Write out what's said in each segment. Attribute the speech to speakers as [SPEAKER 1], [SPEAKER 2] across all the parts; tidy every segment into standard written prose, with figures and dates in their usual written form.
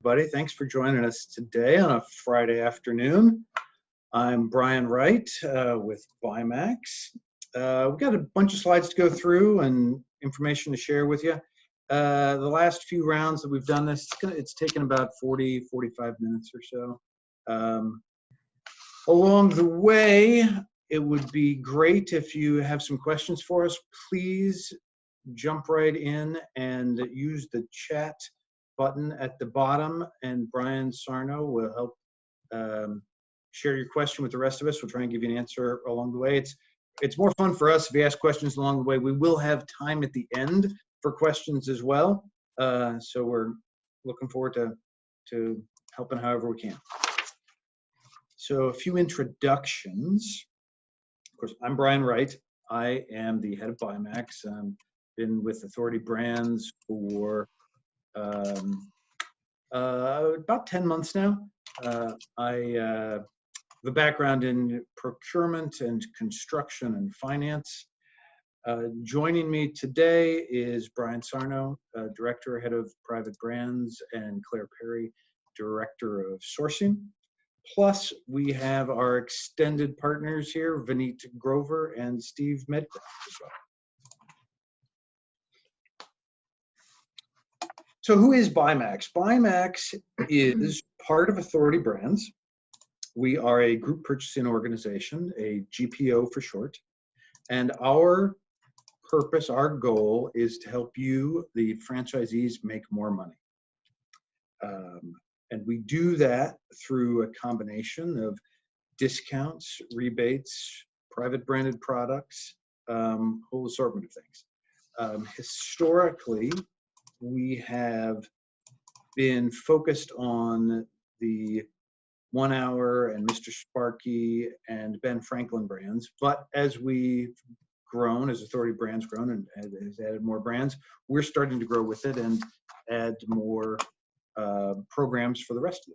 [SPEAKER 1] Everybody, thanks for joining us today on a Friday afternoon. I'm Brian Wright with BuyMax. We've got a bunch of slides to go through and information to share with you. The last few rounds that we've done this, it's taken about 40, 45 minutes or so. Along the way, it would be great if you have some questions for us. Please jump right in and use the chat button at the bottom, and Brian Sarno will help share your question with the rest of us. We'll try and give you an answer along the way. It's more fun for us if you ask questions along the way. We will have time at the end for questions as well. So we're looking forward to helping however we can. So a few introductions. Of course, I'm Brian Wright. I am the head of BuyMax. Been with Authority Brands for about 10 months now. I have a background in procurement and construction and finance. Joining me today is Brian Sarno, Director, Head of Private Brands, and Claire Perry, Director of Sourcing. Plus, we have our extended partners here, Vineet Grover and Steve Medcroft as well. So who is BuyMax? BuyMax is part of Authority Brands. We are a group purchasing organization, a GPO for short. And our purpose, our goal is to help you, the franchisees, make more money. And we do that through a combination of discounts, rebates, private branded products, whole assortment of things. Historically, we have been focused on the 1 Hour and Mr. Sparky and Ben Franklin brands, but as we've grown, as Authority Brands grown and has added more brands, we're starting to grow with it and add more programs for the rest of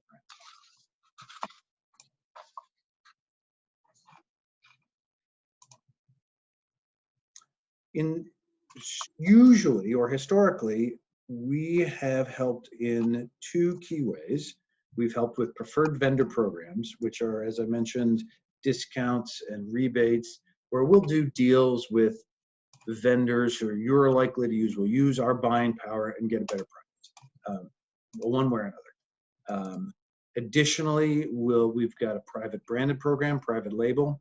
[SPEAKER 1] the brands. Usually or historically, we have helped in two key ways. We've helped with preferred vendor programs, which are, as I mentioned, discounts and rebates, where we'll do deals with vendors who you're likely to use. We'll use our buying power and get a better price, one way or another. Additionally, we've got a private branded program, private label.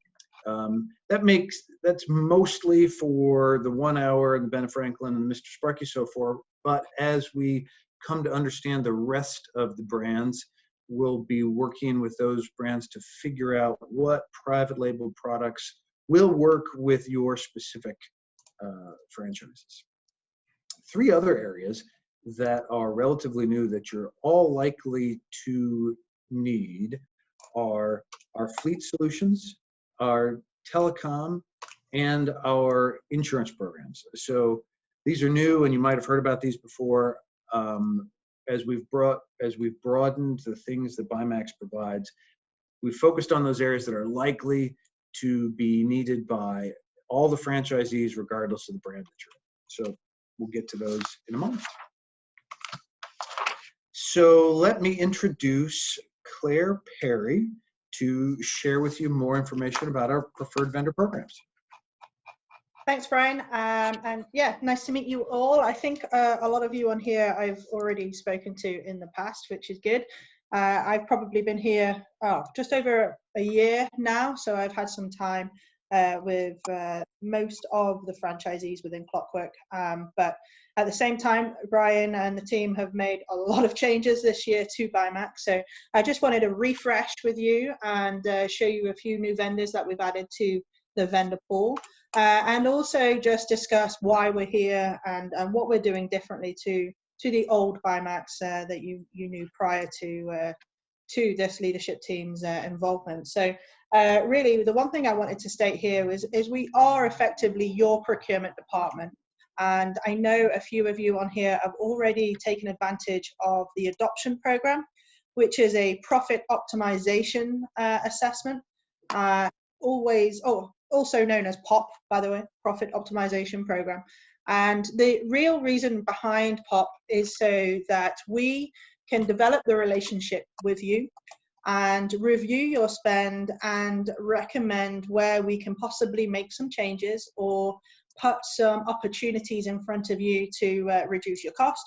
[SPEAKER 1] That's mostly for the 1 Hour and Ben Franklin and Mr. Sparky so forth. But as we come to understand the rest of the brands, we'll be working with those brands to figure out what private label products will work with your specific franchises. Three other areas that are relatively new that you're all likely to need are our fleet solutions, our telecom, and our insurance programs. So these are new, and you might have heard about these before. As we've broadened the things that BuyMax provides, we've focused on those areas that are likely to be needed by all the franchisees, regardless of the brand that you're in. So we'll get to those in a moment. So let me introduce Claire Perry to share with you more information about our preferred vendor programs.
[SPEAKER 2] Thanks, Brian. And yeah, nice to meet you all. I think a lot of you on here I've already spoken to in the past, which is good. I've probably been here just over a year now, so I've had some time with most of the franchisees within Clockwork. But at the same time, Brian and the team have made a lot of changes this year to BuyMax. So I just wanted to refresh with you and show you a few new vendors that we've added to the vendor pool. And also just discuss why we're here and what we're doing differently to the old BuyMax that you knew prior to this leadership team's involvement. So really, the one thing I wanted to state here is we are effectively your procurement department. And I know a few of you on here have already taken advantage of the adoption program, which is a profit optimization assessment. Also known as POP, by the way, Profit Optimization Program. And the real reason behind POP is so that we can develop the relationship with you and review your spend and recommend where we can possibly make some changes or put some opportunities in front of you to reduce your cost,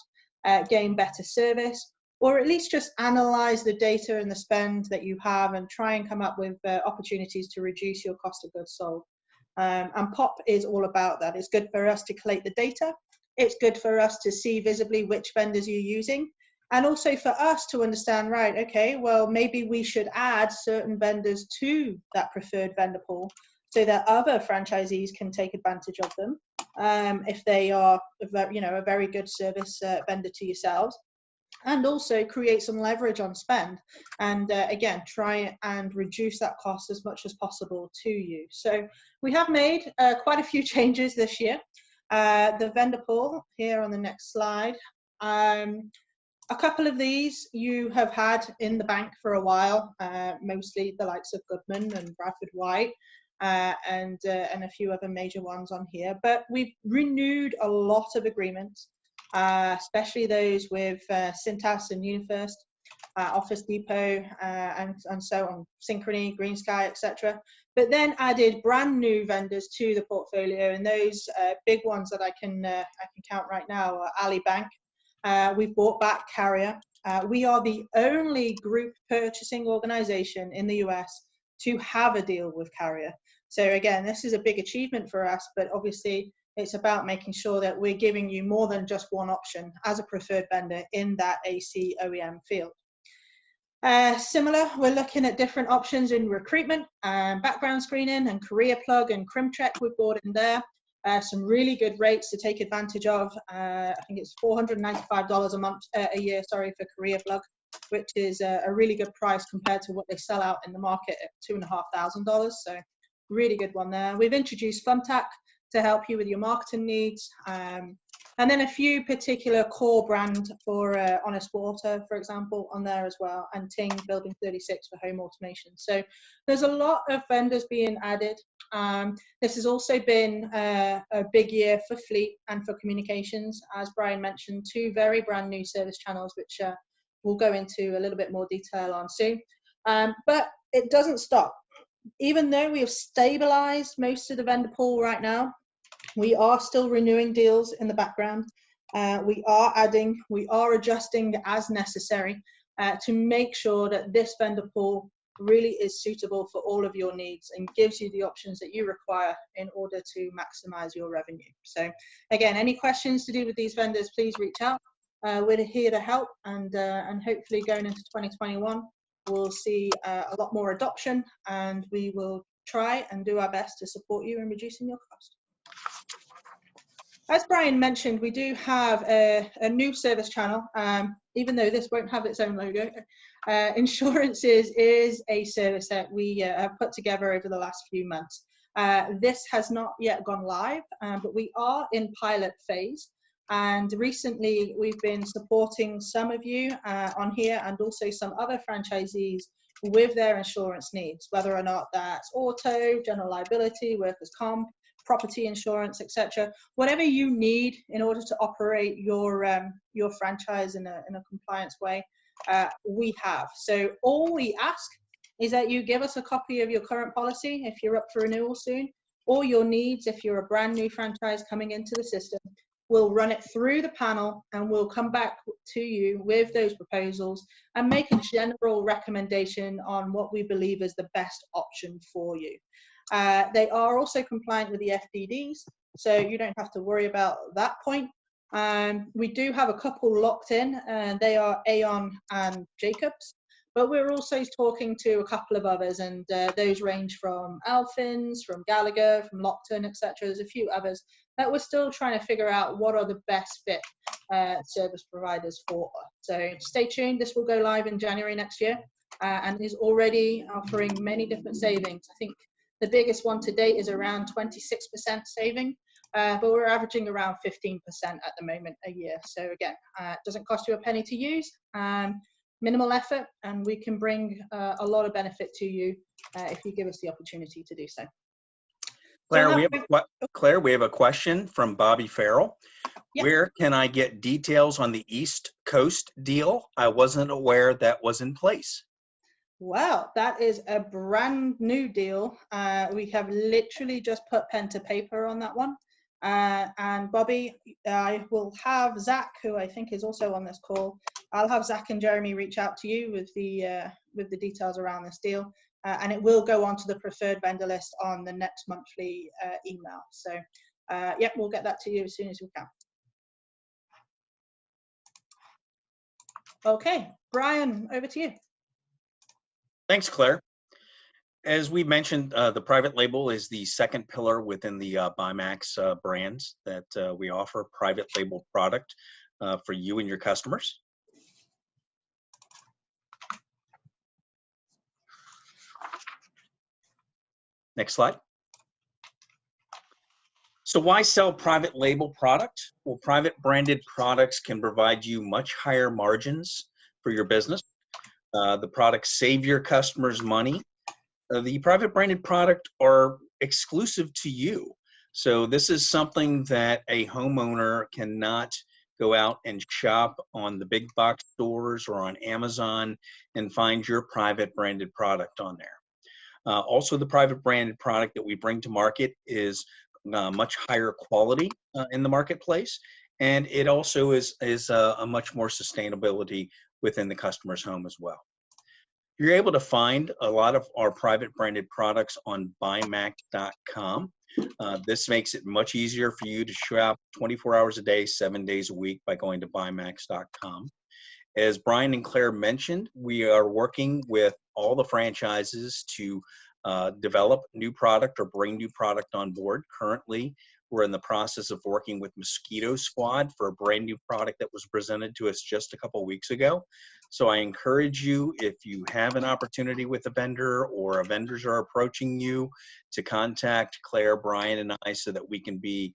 [SPEAKER 2] gain better service, or at least just analyze the data and the spend that you have and try and come up with opportunities to reduce your cost of goods sold. And POP is all about that. It's good for us to collate the data. It's good for us to see visibly which vendors you're using. And also for us to understand, right, okay, well, maybe we should add certain vendors to that preferred vendor pool so that other franchisees can take advantage of them if they are, a very good service vendor to yourselves. And also create some leverage on spend and again try and reduce that cost as much as possible to you. So we have made quite a few changes this year. The vendor pool here on the next slide. A couple of these you have had in the bank for a while, mostly the likes of Goodman and Bradford White and a few other major ones on here. But we've renewed a lot of agreements, especially those with Cintas and UniFirst, Office Depot, and so on, Synchrony, Green Sky, etc. But then added brand new vendors to the portfolio, and those big ones that I can count right now are Ali Bank. We've bought back Carrier. We are the only group purchasing organization in the US to have a deal with Carrier. So again, this is a big achievement for us, but obviously it's about making sure that we're giving you more than just one option as a preferred vendor in that AC OEM field. Similar, we're looking at different options in recruitment, background screening, and career plug and crim check we've brought in there. Some really good rates to take advantage of. I think it's $495 a year, sorry, for career plug, which is a really good price compared to what they sell out in the market at $2,500. So really good one there. We've introduced Thumbtack to help you with your marketing needs. And then a few particular core brand for Honest Water, for example, on there as well, and Ting Building 36 for home automation. So there's a lot of vendors being added. This has also been a big year for fleet and for communications, as Brian mentioned, two very brand new service channels, which we'll go into a little bit more detail on soon. But it doesn't stop. Even though we have stabilized most of the vendor pool right now, we are still renewing deals in the background. We are adding, we are adjusting as necessary to make sure that this vendor pool really is suitable for all of your needs and gives you the options that you require in order to maximize your revenue. So again, any questions to do with these vendors, please reach out. We're here to help, and hopefully going into 2021, we'll see a lot more adoption, and we will try and do our best to support you in reducing your cost. As Brian mentioned, we do have a new service channel, even though this won't have its own logo. Insurances is a service that we have put together over the last few months. This has not yet gone live, but we are in pilot phase. And recently, we've been supporting some of you on here and also some other franchisees with their insurance needs, whether or not that's auto, general liability, workers' comp, property insurance, etc. Whatever you need in order to operate your franchise in a compliance way, we have. So all we ask is that you give us a copy of your current policy if you're up for renewal soon, or your needs if you're a brand new franchise coming into the system. We'll run it through the panel and we'll come back to you with those proposals and make a general recommendation on what we believe is the best option for you. They are also compliant with the FDDs, so you don't have to worry about that point. We do have a couple locked in, and they are Aon and Jacobs, but we're also talking to a couple of others, and those range from Alphins, from Gallagher, from Lockton, etc. There's a few others that we're still trying to figure out what are the best fit service providers for us. So stay tuned. This will go live in January next year, and is already offering many different savings. I think the biggest one to date is around 26% saving, but we're averaging around 15% at the moment a year. So again, it doesn't cost you a penny to use, minimal effort, and we can bring a lot of benefit to you if you give us the opportunity to do so. So on
[SPEAKER 3] Claire,
[SPEAKER 2] that,
[SPEAKER 3] Claire, we have a question from Bobby Farrell.
[SPEAKER 2] yeah.
[SPEAKER 3] Where can I get details on the East Coast deal? I wasn't aware that was in place.
[SPEAKER 2] Well, that is a brand new deal. We have literally just put pen to paper on that one. And Bobby, I will have Zach, who I think is also on this call. I'll have Zach and Jeremy reach out to you with the details around this deal, and it will go onto the preferred vendor list on the next monthly email. So, yeah, we'll get that to you as soon as we can. Okay, Brian, over to you.
[SPEAKER 3] Thanks, Claire. As we mentioned, the private label is the second pillar within the BuyMax brands that we offer private label product for you and your customers. Next slide. So why sell private label product? Well, private branded products can provide you much higher margins for your business. The products save your customers money. The private branded product are exclusive to you. So this is something that a homeowner cannot go out and shop on the big box stores or on Amazon and find your private branded product on there. Also, the private branded product that we bring to market is much higher quality in the marketplace, and it also is a much more sustainability within the customer's home as well. You're able to find a lot of our private branded products on BuyMax.com. This makes it much easier for you to shop 24 hours a day, 7 days a week by going to BuyMax.com. As Brian and Claire mentioned, we are working with all the franchises to develop new product or bring new product on board. Currently, we're in the process of working with Mosquito Squad for a brand new product that was presented to us just a couple weeks ago. So I encourage you, if you have an opportunity with a vendor or vendors are approaching you, to contact Claire, Brian, and I so that we can be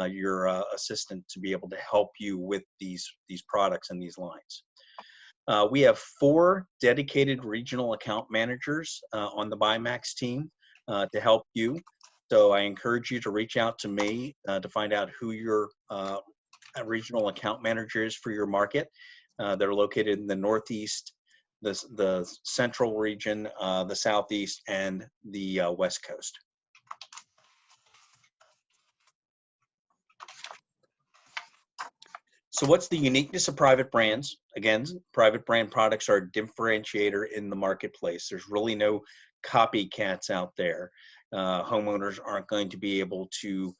[SPEAKER 3] your assistant to be able to help you with these products and these lines. We have 4 dedicated regional account managers on the BuyMax team to help you. So I encourage you to reach out to me to find out who your regional account manager is for your market. They're located in the Northeast, the Central region, the Southeast, and the West Coast. So what's the uniqueness of private brands? Again, private brand products are a differentiator in the marketplace. There's really no copycats out there. Homeowners aren't going to be able to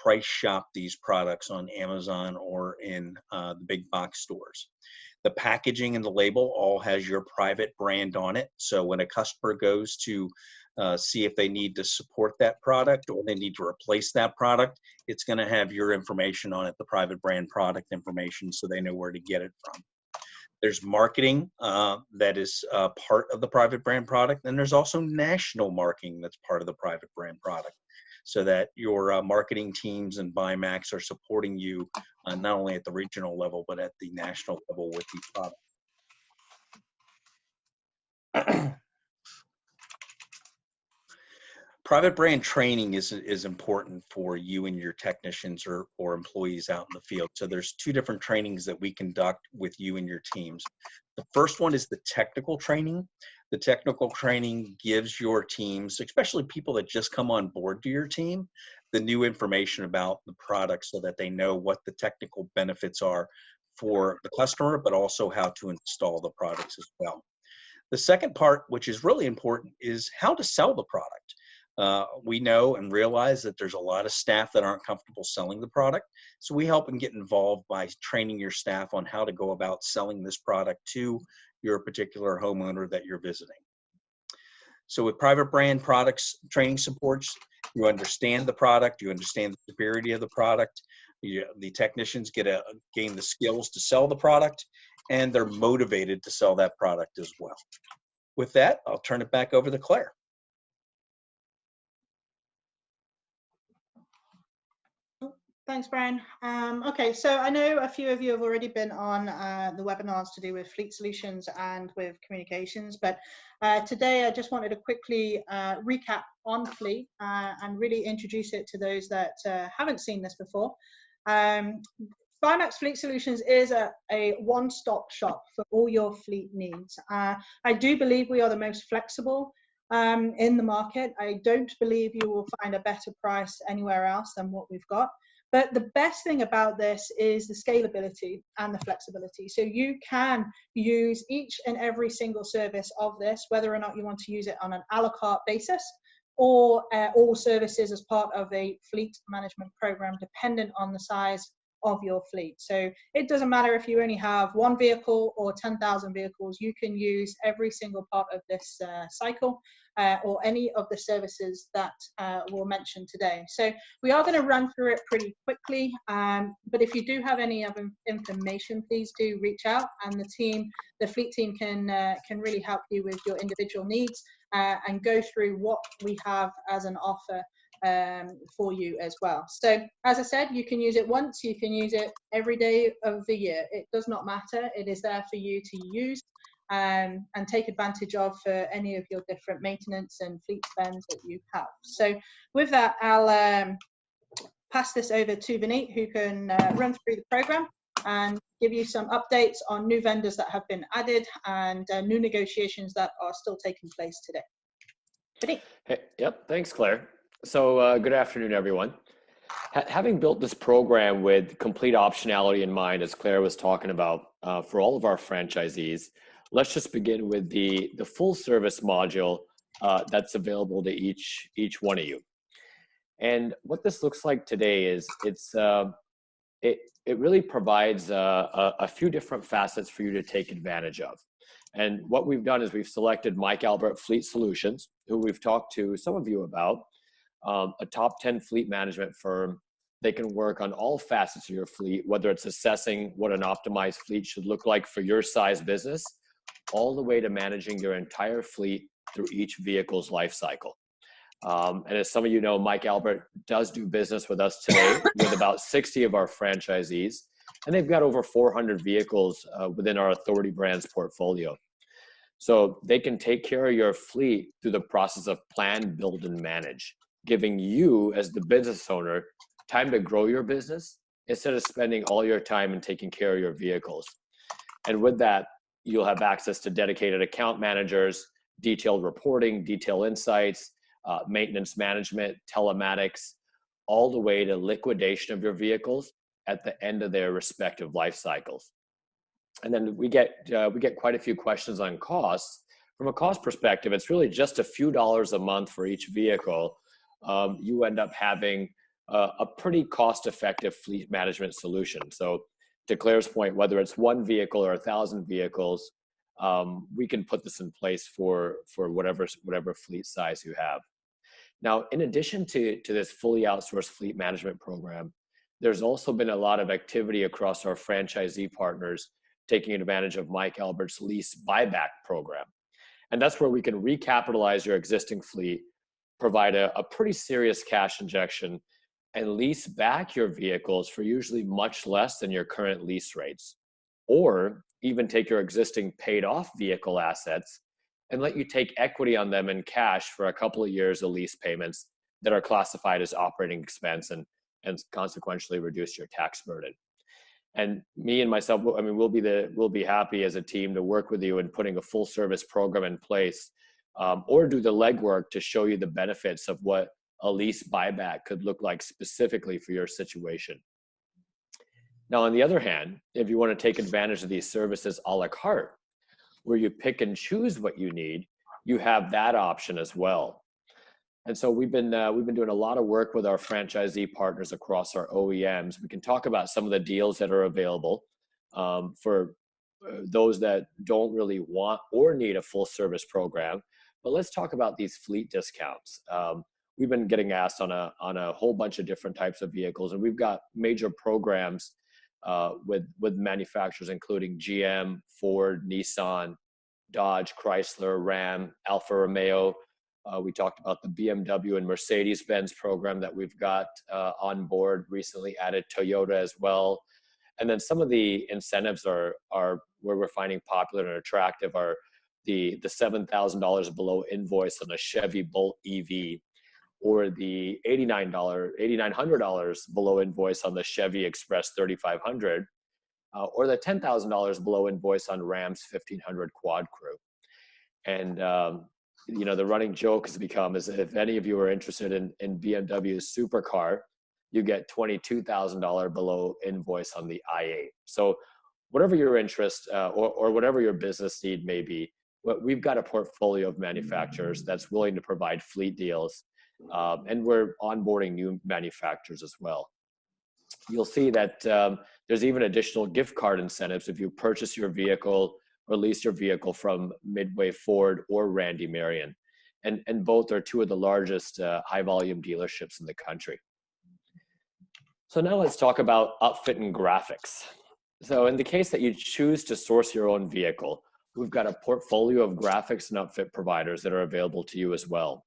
[SPEAKER 3] price shop these products on Amazon or in the big box stores. The packaging and the label all has your private brand on it. So when a customer goes to see if they need to support that product or they need to replace that product, it's going to have your information on it, the private brand product information, so they know where to get it from. There's marketing that is part of the private brand product, and there's also national marketing that's part of the private brand product, so that your marketing teams and BuyMax are supporting you not only at the regional level, but at the national level with these products. Private brand training is important for you and your technicians or employees out in the field. So there's 2 different trainings that we conduct with you and your teams. The first one is the technical training. The technical training gives your teams, especially people that just come on board to your team, the new information about the product so that they know what the technical benefits are for the customer, but also how to install the products as well. The second part, which is really important, is how to sell the product. We know and realize that there's a lot of staff that aren't comfortable selling the product. So we help and get involved by training your staff on how to go about selling this product to your particular homeowner that you're visiting. So with private brand products training supports, you understand the product, you understand the superiority of the product, the technicians gain the skills to sell the product, and they're motivated to sell that product as well. With that, I'll turn it back over to Claire.
[SPEAKER 2] Thanks, Brian. Okay, so I know a few of you have already been on the webinars to do with fleet solutions and with communications, but today I just wanted to quickly recap on fleet and really introduce it to those that haven't seen this before. BuyMax Fleet Solutions is a one-stop shop for all your fleet needs. I do believe we are the most flexible in the market. I don't believe you will find a better price anywhere else than what we've got. But the best thing about this is the scalability and the flexibility. So you can use each and every single service of this, whether or not you want to use it on an a la carte basis or all services as part of a fleet management program, dependent on the size of your fleet. So it doesn't matter if you only have one vehicle or 10,000 vehicles, you can use every single part of this cycle or any of the services that we'll mention today. So we are going to run through it pretty quickly, but if you do have any other information, please do reach out, and the fleet team can really help you with your individual needs and go through what we have as an offer for you as well. So as I said, you can use it once, you can use it every day of the year. It does not matter. It is there for you to use and take advantage of for any of your different maintenance and fleet spends that you have. So with that, I'll pass this over to Vineet, who can run through the program and give you some updates on new vendors that have been added and new negotiations that are still taking place today. Vineet.
[SPEAKER 4] Hey, yep, thanks, Claire. So good afternoon, everyone. Having built this program with complete optionality in mind, as Claire was talking about, for all of our franchisees, let's just begin with the full service module that's available to each one of you. And what this looks like today is it really provides a few different facets for you to take advantage of. And what we've done is we've selected Mike Albert Fleet Solutions, who we've talked to some of you about, a top 10 fleet management firm. They can work on all facets of your fleet, whether it's assessing what an optimized fleet should look like for your size business, all the way to managing your entire fleet through each vehicle's life cycle. And as some of you know, Mike Albert does do business with us today with about 60 of our franchisees, and they've got over 400 vehicles within our Authority Brands portfolio. So they can take care of your fleet through the process of plan, build, and manage, giving you as the business owner time to grow your business instead of spending all your time in taking care of your vehicles. And with that, you'll have access to dedicated account managers, detailed reporting, detailed insights, maintenance management, telematics, all the way to liquidation of your vehicles at the end of their respective life cycles. And then we get quite a few questions on costs. From a cost perspective, it's really just a few dollars a month for each vehicle. You end up having a pretty cost-effective fleet management solution. So to Claire's point, whether it's one vehicle or 1,000 vehicles, we can put this in place for whatever fleet size you have. Now, in addition to this fully outsourced fleet management program, there's also been a lot of activity across our franchisee partners taking advantage of Mike Albert's lease buyback program. And that's where we can recapitalize your existing fleet, provide a pretty serious cash injection, and lease back your vehicles for usually much less than your current lease rates. Or even take your existing paid off vehicle assets and let you take equity on them in cash for a couple of years of lease payments that are classified as operating expense and consequentially reduce your tax burden. And me and myself, I mean, we'll be happy as a team to work with you in putting a full service program in place, or do the legwork to show you the benefits of what a lease buyback could look like specifically for your situation. Now, on the other hand, if you want to take advantage of these services a la carte, where you pick and choose what you need, you have that option as well. And so we've been doing a lot of work with our franchisee partners across our OEMs. We can talk about some of the deals that are available for those that don't really want or need a full service program. But let's talk about these fleet discounts. We've been getting asked on a whole bunch of different types of vehicles, and we've got major programs with manufacturers including GM, Ford, Nissan, Dodge, Chrysler, Ram, Alfa Romeo, We talked about the BMW and Mercedes-Benz program that we've got on board, recently added Toyota as well. And then some of the incentives are where we're finding popular and attractive are the $7,000 below invoice on a Chevy Bolt EV, or the $8,900 below invoice on the Chevy Express 3500, or the $10,000 below invoice on Ram's 1500 Quad Crew. And you know, the running joke has become is if any of you are interested in BMW's supercar, you get $22,000 below invoice on the i8. So whatever your interest or whatever your business need may be, we've got a portfolio of manufacturers that's willing to provide fleet deals, and we're onboarding new manufacturers as well. You'll see that there's even additional gift card incentives if you purchase your vehicle or lease your vehicle from Midway Ford or Randy Marion. And both are two of the largest high volume dealerships in the country. So now let's talk about upfit and graphics. So in the case that you choose to source your own vehicle, we've got a portfolio of graphics and upfit providers that are available to you as well.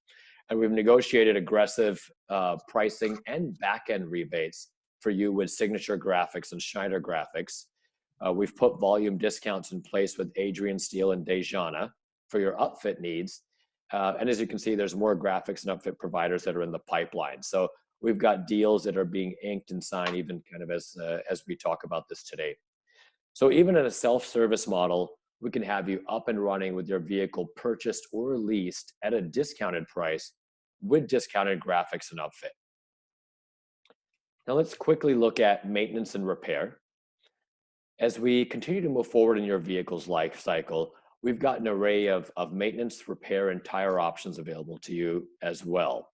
[SPEAKER 4] And we've negotiated aggressive pricing and back-end rebates for you with Signature Graphics and Schneider Graphics. We've put volume discounts in place with Adrian Steele and Dejana for your upfit needs. And as you can see, there's more graphics and upfit providers that are in the pipeline. So we've got deals that are being inked and signed even kind of as we talk about this today. So even in a self-service model, we can have you up and running with your vehicle purchased or leased at a discounted price with discounted graphics and upfit. Now let's quickly look at maintenance and repair. As we continue to move forward in your vehicle's life cycle, we've got an array of maintenance, repair, and tire options available to you as well.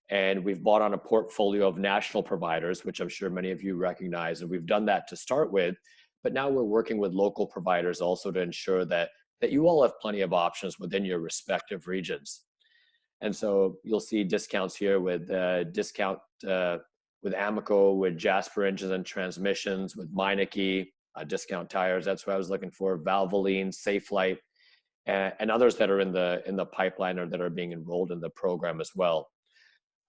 [SPEAKER 4] And we've bought on a portfolio of national providers, which I'm sure many of you recognize, and we've done that to start with, but now we're working with local providers also to ensure that you all have plenty of options within your respective regions. And so you'll see discounts here with with Amoco, with Jasper Engines and Transmissions, with Meineke, Discount Tires, that's what I was looking for, Valvoline, Safelite, and others that are in the pipeline or that are being enrolled in the program as well.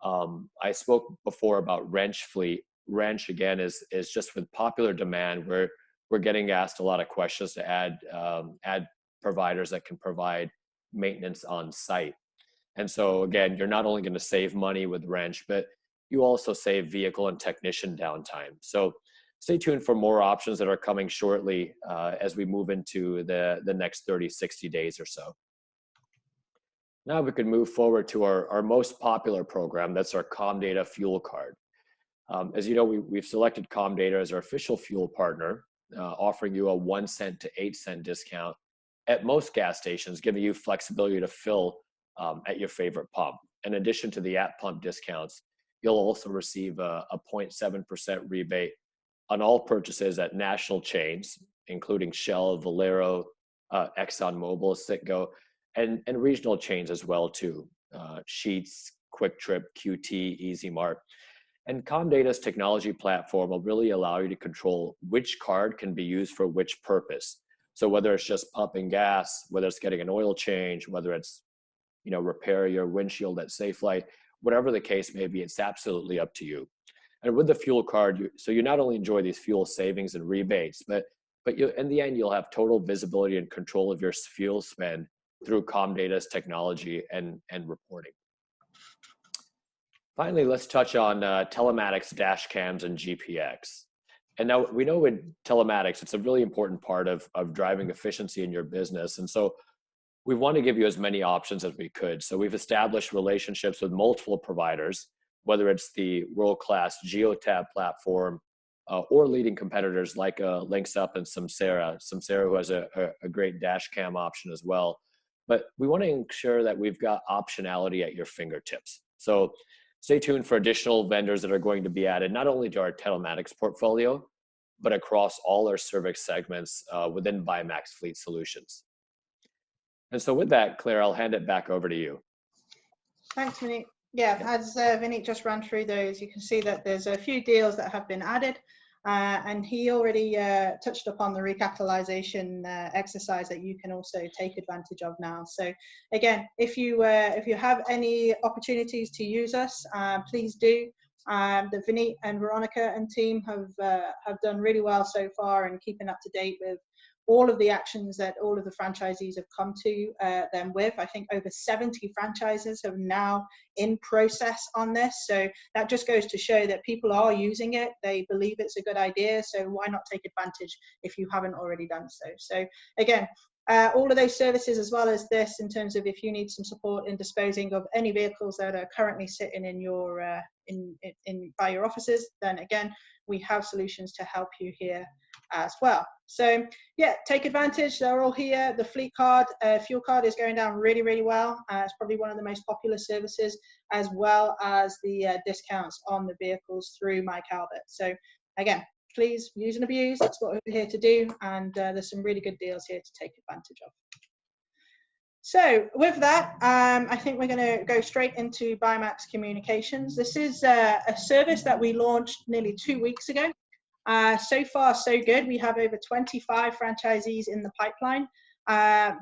[SPEAKER 4] I spoke before about Wrench Fleet. Wrench, again, is just with popular demand. We're getting asked a lot of questions to add providers that can provide maintenance on site. And so again, you're not only going to save money with Wrench, but you also save vehicle and technician downtime. So stay tuned for more options that are coming shortly as we move into the next 30, 60 days or so. Now we can move forward to our most popular program. That's our Comdata Fuel Card. As you know, we've selected Comdata as our official fuel partner, offering you a 1 cent to 8 cent discount at most gas stations, giving you flexibility to fill at your favorite pump. In addition to the at-pump discounts, you'll also receive a 0.7% rebate on all purchases at national chains, including Shell, Valero, ExxonMobil, Citgo, and regional chains as well too, Sheetz, Quick Trip, QT, Easy Mart. And Comdata's technology platform will really allow you to control which card can be used for which purpose. So whether it's just pumping gas, whether it's getting an oil change, whether it's, you know, repair your windshield at Safelite, whatever the case may be, it's absolutely up to you. And with the fuel card, so you not only enjoy these fuel savings and rebates, but you, in the end, you'll have total visibility and control of your fuel spend through Comdata's technology and reporting. Finally, let's touch on telematics, dash cams, and GPX. And now we know with telematics, it's a really important part of driving efficiency in your business. And so we want to give you as many options as we could. So we've established relationships with multiple providers, whether it's the world-class Geotab platform or leading competitors like LinksUp and Samsara who has a great dash cam option as well. But we want to ensure that we've got optionality at your fingertips. So stay tuned for additional vendors that are going to be added, not only to our telematics portfolio, but across all our service segments within BuyMax Fleet Solutions. And so with that, Claire, I'll hand it back over to you.
[SPEAKER 2] Thanks, Vineet. Yeah, as Vineet just ran through those, you can see that there's a few deals that have been added. And he already touched upon the recapitalization exercise that you can also take advantage of now. So again, if you have any opportunities to use us, please do. The Vineet and Veronica and team have done really well so far in keeping up to date with all of the actions that all of the franchisees have come to them with. I think over 70 franchises have now in process on this. So that just goes to show that people are using it. They believe it's a good idea. So why not take advantage if you haven't already done so? So again, all of those services, as well as this, in terms of if you need some support in disposing of any vehicles that are currently sitting in your by your offices, then again, we have solutions to help you here as well. So yeah, take advantage. They're all here. The fleet card, fuel card is going down really, really well. It's probably one of the most popular services, as well as the discounts on the vehicles through Mike Albert. So again, please use and abuse. That's what we're here to do. And there's some really good deals here to take advantage of. So with that, I think we're going to go straight into BuyMax Communications. This is a service that we launched nearly 2 weeks ago. So far, so good. We have over 25 franchisees in the pipeline.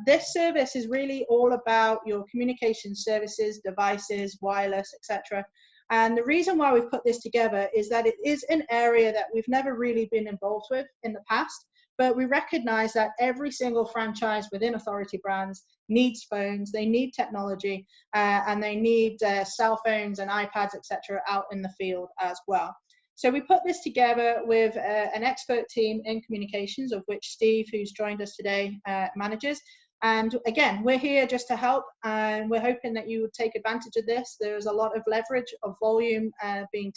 [SPEAKER 2] This service is really all about your communication services, devices, wireless, etc. And the reason why we've put this together is that it is an area that we've never really been involved with in the past, but we recognize that every single franchise within Authority Brands needs phones, they need technology, and they need cell phones and iPads, etc. out in the field as well. So we put this together with an expert team in communications, of which Steve, who's joined us today, manages. And again, we're here just to help, and we're hoping that you would take advantage of this. There's a lot of leverage of volume being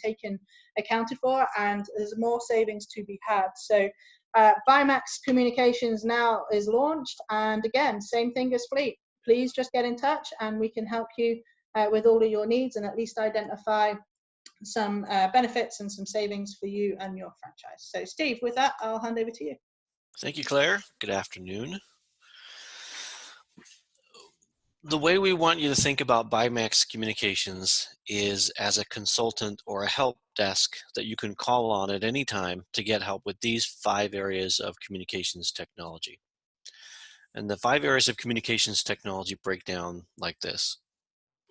[SPEAKER 2] accounted for, and there's more savings to be had. So BuyMax Communications now is launched, and again, same thing as Fleet. Please just get in touch and we can help you with all of your needs and at least identify some benefits and some savings for you and your franchise. So Steve, with that, I'll hand over to you.
[SPEAKER 5] Thank you, Claire. Good afternoon. The way we want you to think about BuyMax Communications is as a consultant or a help desk that you can call on at any time to get help with these 5 areas of communications technology. And the 5 areas of communications technology break down like this.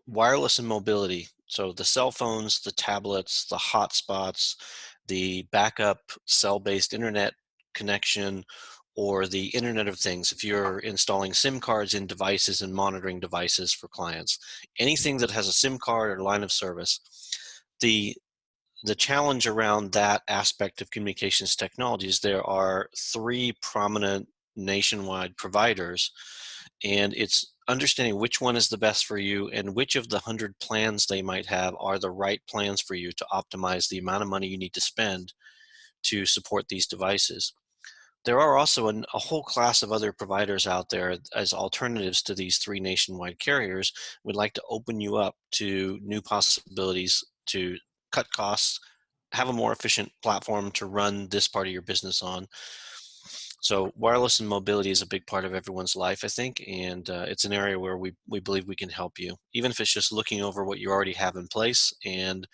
[SPEAKER 5] Wireless and mobility, so the cell phones, the tablets, the hotspots, the backup cell-based internet connection, or the Internet of Things, if you're installing SIM cards in devices and monitoring devices for clients. Anything that has a SIM card or line of service. The challenge around that aspect of communications technologies, there are 3 prominent nationwide providers, and it's understanding which one is the best for you and which of the 100 plans they might have are the right plans for you to optimize the amount of money you need to spend to support these devices. There are also a whole class of other providers out there as alternatives to these 3 nationwide carriers. We'd like to open you up to new possibilities to cut costs, have a more efficient platform to run this part of your business on. So wireless and mobility is a big part of everyone's life, I think, and it's an area where we believe we can help you, even if it's just looking over what you already have in place and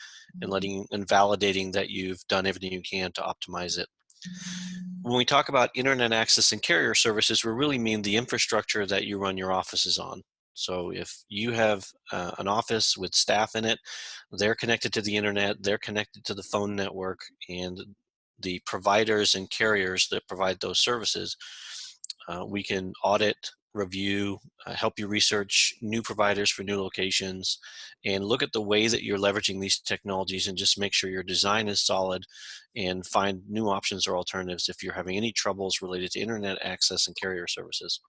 [SPEAKER 5] validating that you've done everything you can to optimize it. When we talk about internet access and carrier services, we really mean the infrastructure that you run your offices on. So if you have an office with staff in it, they're connected to the internet, they're connected to the phone network, and the providers and carriers that provide those services, we can audit, review, help you research new providers for new locations, and look at the way that you're leveraging these technologies and just make sure your design is solid and find new options or alternatives if you're having any troubles related to internet access and carrier services.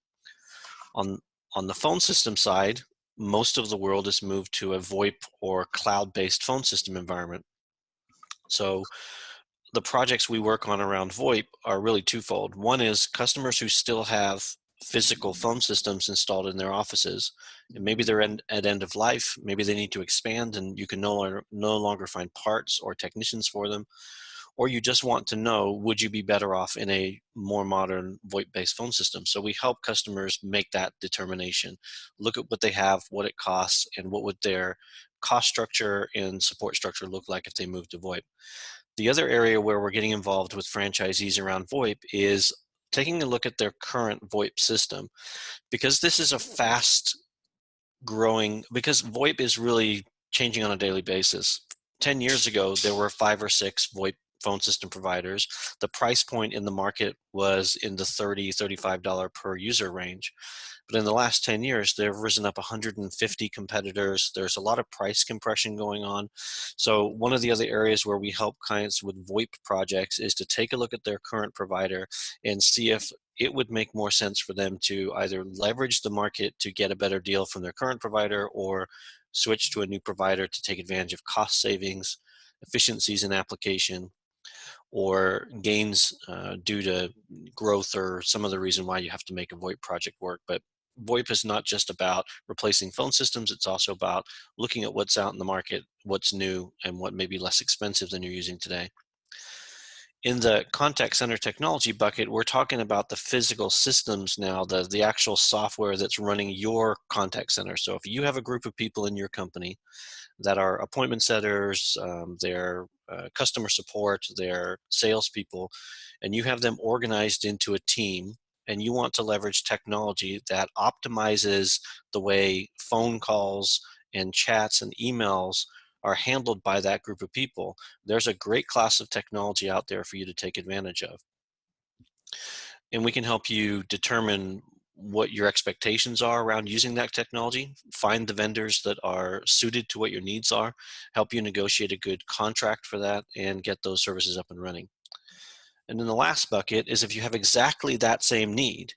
[SPEAKER 5] On the phone system side, most of the world has moved to a VoIP or cloud-based phone system environment. So the projects we work on around VoIP are really twofold. One is customers who still have physical phone systems installed in their offices, and maybe they're at end of life, maybe they need to expand and you can no longer find parts or technicians for them, or you just want to know, would you be better off in a more modern VoIP-based phone system? So we help customers make that determination, look at what they have, what it costs, and what would their cost structure and support structure look like if they move to VoIP. The other area where we're getting involved with franchisees around VoIP is taking a look at their current VoIP system, because this is a fast growing, because VoIP is really changing on a daily basis. 10 years ago, there were 5 or 6 VoIP phone system providers. The price point in the market was in the $30, $35 per user range. But in the last 10 years, they've risen up 150 competitors. There's a lot of price compression going on. So one of the other areas where we help clients with VoIP projects is to take a look at their current provider and see if it would make more sense for them to either leverage the market to get a better deal from their current provider, or switch to a new provider to take advantage of cost savings, efficiencies in application, or gains due to growth or some other reason why you have to make a VoIP project work. But VoIP is not just about replacing phone systems, it's also about looking at what's out in the market, what's new, and what may be less expensive than you're using today. In the contact center technology bucket, we're talking about the physical systems now, the actual software that's running your contact center. So if you have a group of people in your company that are appointment setters, they're customer support, they're salespeople, and you have them organized into a team, and you want to leverage technology that optimizes the way phone calls and chats and emails are handled by that group of people, there's a great class of technology out there for you to take advantage of. And we can help you determine what your expectations are around using that technology, find the vendors that are suited to what your needs are, help you negotiate a good contract for that, and get those services up and running. And then the last bucket is if you have exactly that same need,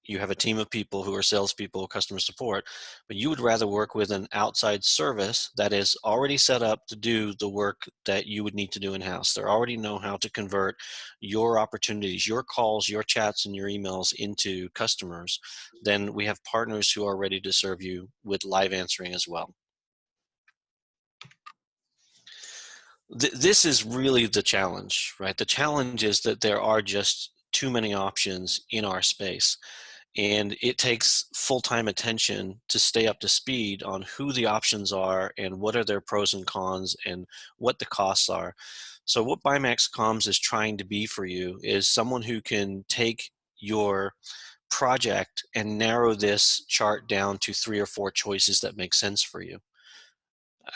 [SPEAKER 5] you have a team of people who are salespeople, customer support, but you would rather work with an outside service that is already set up to do the work that you would need to do in-house. They already know how to convert your opportunities, your calls, your chats, and your emails into customers. Then we have partners who are ready to serve you with live answering as well. This is really the challenge, right? The challenge is that there are just too many options in our space. And it takes full-time attention to stay up to speed on who the options are and what are their pros and cons and what the costs are. So what BuyMax Comms is trying to be for you is someone who can take your project and narrow this chart down to 3 or 4 choices that make sense for you.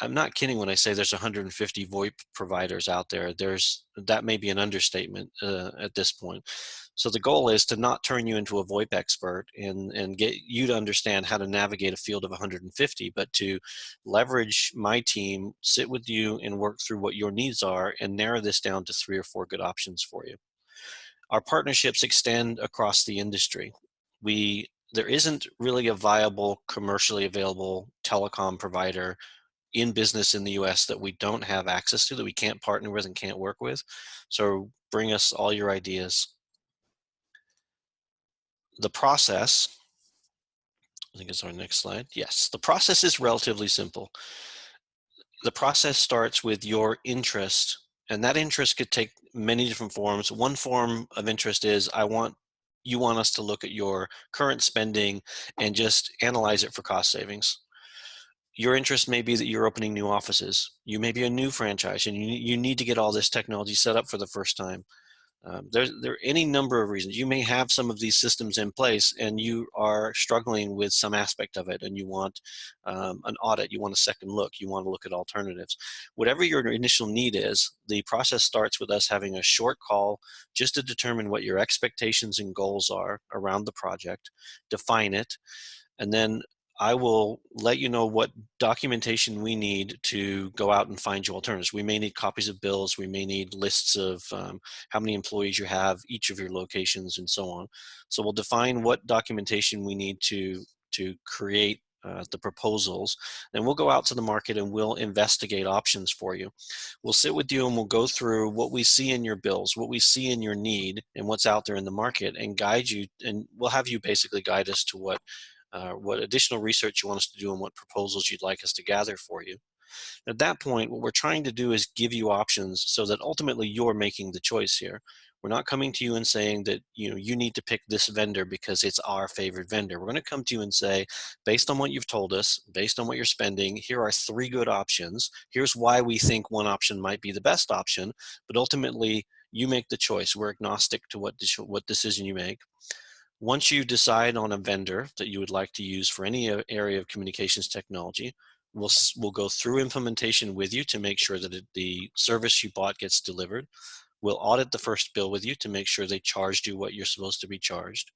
[SPEAKER 5] I'm not kidding when I say there's 150 VoIP providers out there. That may be an understatement at this point. So the goal is to not turn you into a VoIP expert and get you to understand how to navigate a field of 150, but to leverage my team, sit with you and work through what your needs are and narrow this down to 3 or 4 good options for you. Our partnerships extend across the industry. There isn't really a viable commercially available telecom provider in business in the US that we don't have access to, that we can't partner with and can't work with. So bring us all your ideas. The process, I think it's our next slide. Yes, the process is relatively simple. The process starts with your interest, and that interest could take many different forms. One form of interest is you want us to look at your current spending and just analyze it for cost savings. Your interest may be that you're opening new offices. You may be a new franchise and you need to get all this technology set up for the first time. There are any number of reasons. You may have some of these systems in place and you are struggling with some aspect of it and you want an audit, you want a second look, you want to look at alternatives. Whatever your initial need is, the process starts with us having a short call just to determine what your expectations and goals are around the project, define it, and then I will let you know what documentation we need to go out and find you alternatives. We may need copies of bills. We may need lists of how many employees you have, each of your locations, and so on. So we'll define what documentation we need to create the proposals. Then we'll go out to the market and we'll investigate options for you. We'll sit with you and we'll go through what we see in your bills, what we see in your need, and what's out there in the market, and guide you. And we'll have you basically guide us to what additional research you want us to do and what proposals you'd like us to gather for you. At that point, what we're trying to do is give you options so that ultimately you're making the choice here. We're not coming to you and saying that, you need to pick this vendor because it's our favorite vendor. We're going to come to you and say, based on what you've told us, based on what you're spending, here are 3 good options. Here's why we think one option might be the best option, but ultimately you make the choice. We're agnostic to what decision you make. Once you decide on a vendor that you would like to use for any area of communications technology, we'll go through implementation with you to make sure that the service you bought gets delivered. We'll audit the first bill with you to make sure they charged you what you're supposed to be charged.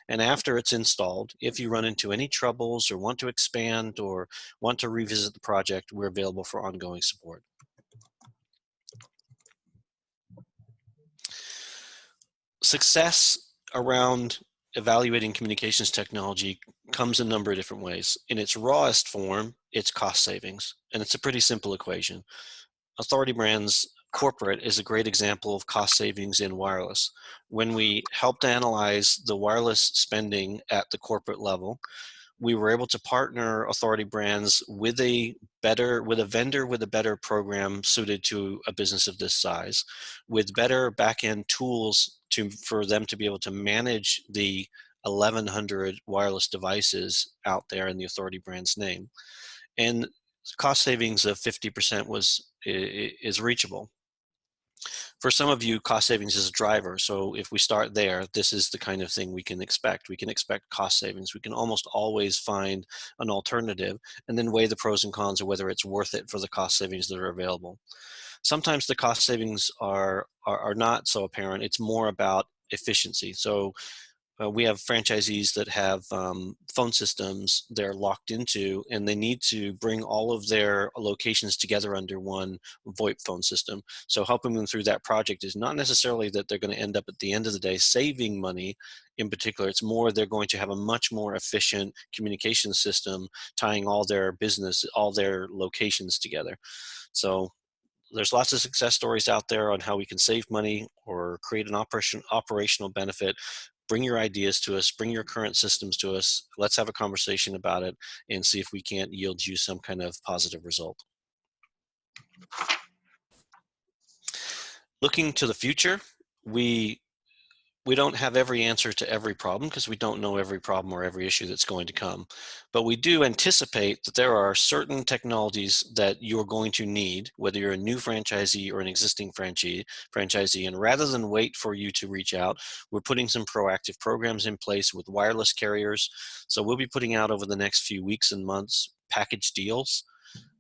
[SPEAKER 5] And after it's installed, if you run into any troubles or want to expand or want to revisit the project, we're available for ongoing support. Success around evaluating communications technology comes a number of different ways. In its rawest form, it's cost savings, and it's a pretty simple equation. Authority Brands Corporate is a great example of cost savings in wireless. When we helped analyze the wireless spending at the corporate level, we were able to partner Authority Brands with a vendor with a better program suited to a business of this size, with better back-end tools for them to be able to manage the 1,100 wireless devices out there in the Authority Brands name. And cost savings of 50% is reachable. For some of you, cost savings is a driver. So if we start there, this is the kind of thing we can expect. We can expect cost savings. We can almost always find an alternative and then weigh the pros and cons of whether it's worth it for the cost savings that are available. Sometimes the cost savings are not so apparent. It's more about efficiency. So we have franchisees that have phone systems they're locked into, and they need to bring all of their locations together under one VoIP phone system. So helping them through that project is not necessarily that they're going to end up at the end of the day saving money in particular. It's more they're going to have a much more efficient communication system tying all their business, all their locations together. So there's lots of success stories out there on how we can save money or create an operational benefit. Bring your ideas to us, bring your current systems to us. Let's have a conversation about it and see if we can't yield you some kind of positive result. Looking to the future, we don't have every answer to every problem because we don't know every problem or every issue that's going to come. But we do anticipate that there are certain technologies that you're going to need, whether you're a new franchisee or an existing franchisee. And rather than wait for you to reach out, we're putting some proactive programs in place with wireless carriers. So we'll be putting out over the next few weeks and months package deals.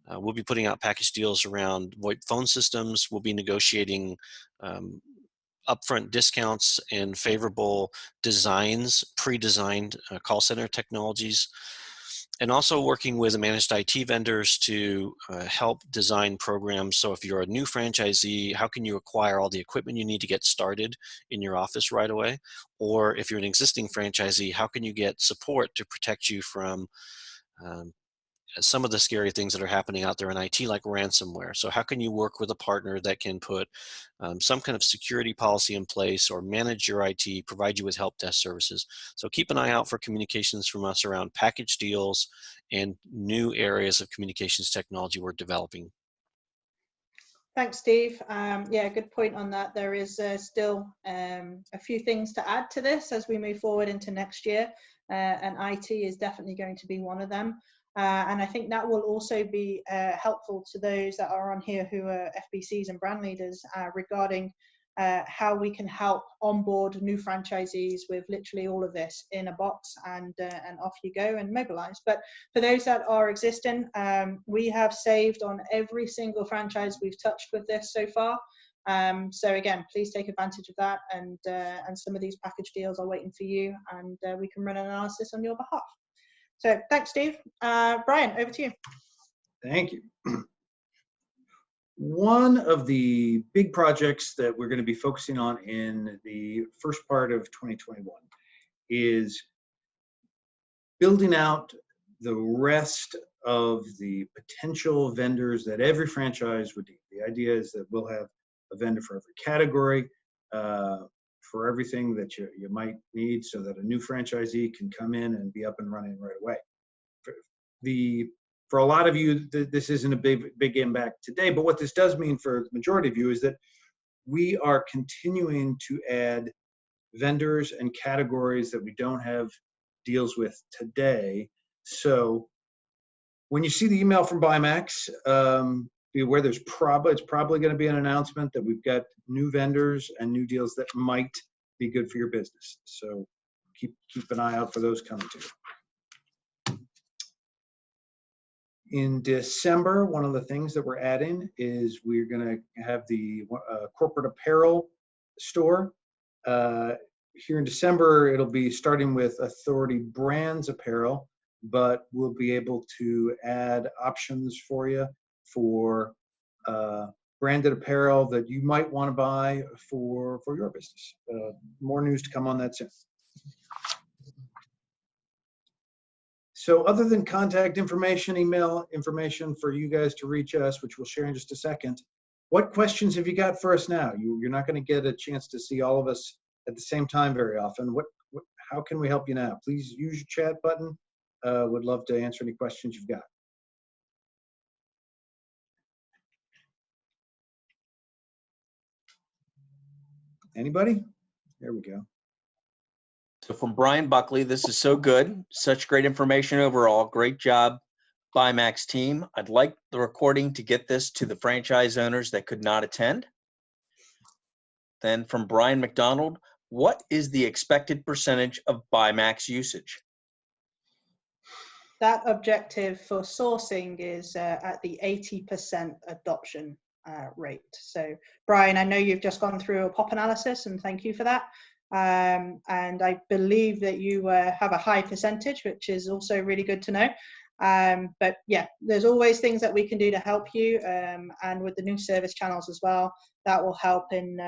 [SPEAKER 5] We'll be putting out package deals around VoIP phone systems. We'll be negotiating upfront discounts and favorable designs, pre-designed call center technologies, and also working with managed IT vendors to help design programs. So if you're a new franchisee, how can you acquire all the equipment you need to get started in your office right away? Or if you're an existing franchisee, how can you get support to protect you from some of the scary things that are happening out there in IT, like ransomware? So how can you work with a partner that can put some kind of security policy in place or manage your IT, provide you with help desk services? So keep an eye out for communications from us around package deals and new areas of communications technology we're developing.
[SPEAKER 2] Thanks, Steve. Yeah, good point on that. There is still a few things to add to this as we move forward into next year, and IT is definitely going to be one of them. And I think that will also be helpful to those that are on here who are FBCs and brand leaders regarding how we can help onboard new franchisees with literally all of this in a box, and off you go and mobilize. But for those that are existing, we have saved on every single franchise we've touched with this so far. So again, please take advantage of that, and some of these package deals are waiting for you, and we can run an analysis on your behalf. So thanks, Steve. Brian, over to you.
[SPEAKER 1] Thank you. One of the big projects that we're going to be focusing on in the first part of 2021 is building out the rest of the potential vendors that every franchise would need. The idea is that we'll have a vendor for every category, for everything that you might need, so that a new franchisee can come in and be up and running right away. For a lot of you, this isn't a big impact today, but what this does mean for the majority of you is that we are continuing to add vendors and categories that we don't have deals with today. So when you see the email from BuyMax, be aware it's probably going to be an announcement that we've got new vendors and new deals that might be good for your business. So keep an eye out for those coming to you. In December, one of the things that we're adding is we're going to have the corporate apparel store. Here in December, it'll be starting with Authority Brands apparel, but we'll be able to add options for you for branded apparel that you might want to buy for your business. More news to come on that soon. So other than contact information, email information for you guys to reach us, which we'll share in just a second, what questions have you got for us now? You're not going to get a chance to see all of us at the same time very often. How can we help you now? Please use your chat button. Would love to answer any questions you've got. Anybody? There we go.
[SPEAKER 3] So from Brian Buckley, this is so good. Such great information overall. Great job, BuyMax team. I'd like the recording to get this to the franchise owners that could not attend. Then from Brian McDonald, what is the expected percentage of BuyMax usage?
[SPEAKER 2] That objective for sourcing is at the 80% adoption rate. So Brian, I know you've just gone through a POP analysis, and thank you for that. And I believe that you have a high percentage, which is also really good to know. But yeah, there's always things that we can do to help you, and with the new service channels as well, that will help in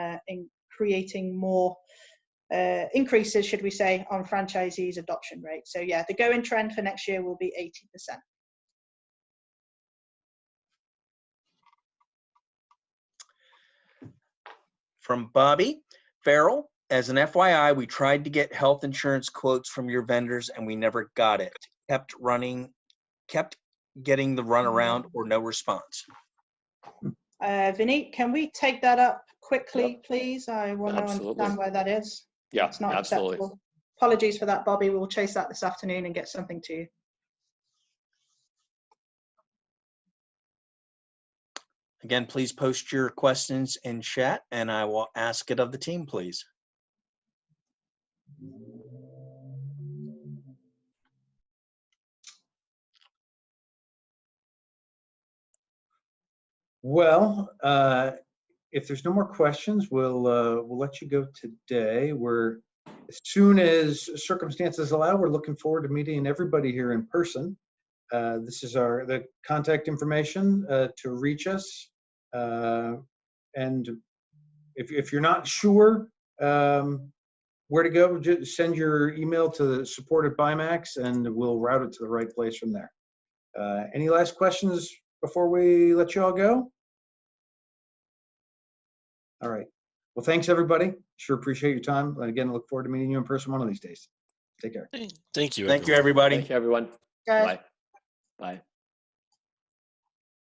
[SPEAKER 2] creating more increases, should we say, on franchisees' adoption rate. So yeah, the going trend for next year will be 80%.
[SPEAKER 3] From Bobby Farrell, as an FYI, we tried to get health insurance quotes from your vendors and we never got it. Kept getting the runaround or no response.
[SPEAKER 2] Vineet, can we take that up quickly, please? I want to understand where that is.
[SPEAKER 4] Yeah,
[SPEAKER 2] it's not
[SPEAKER 4] absolutely.
[SPEAKER 2] acceptable. Apologies for that, Bobby. We'll chase that this afternoon and get something to you.
[SPEAKER 3] Again, please post your questions in chat and I will ask it of the team, please.
[SPEAKER 1] Well, if there's no more questions, we'll let you go today. As soon as circumstances allow, we're looking forward to meeting everybody here in person. This is the contact information to reach us. And if you're not sure where to go, just send your email to support@BuyMax and we'll route it to the right place from there. Any last questions before we let you all go? All right. Well, thanks, everybody. Sure appreciate your time. And again, I look forward to meeting you in person one of these days. Take care.
[SPEAKER 5] Thank you.
[SPEAKER 3] Thank you, everybody.
[SPEAKER 4] Thank you, everyone.
[SPEAKER 2] Guys.
[SPEAKER 4] Bye. Bye.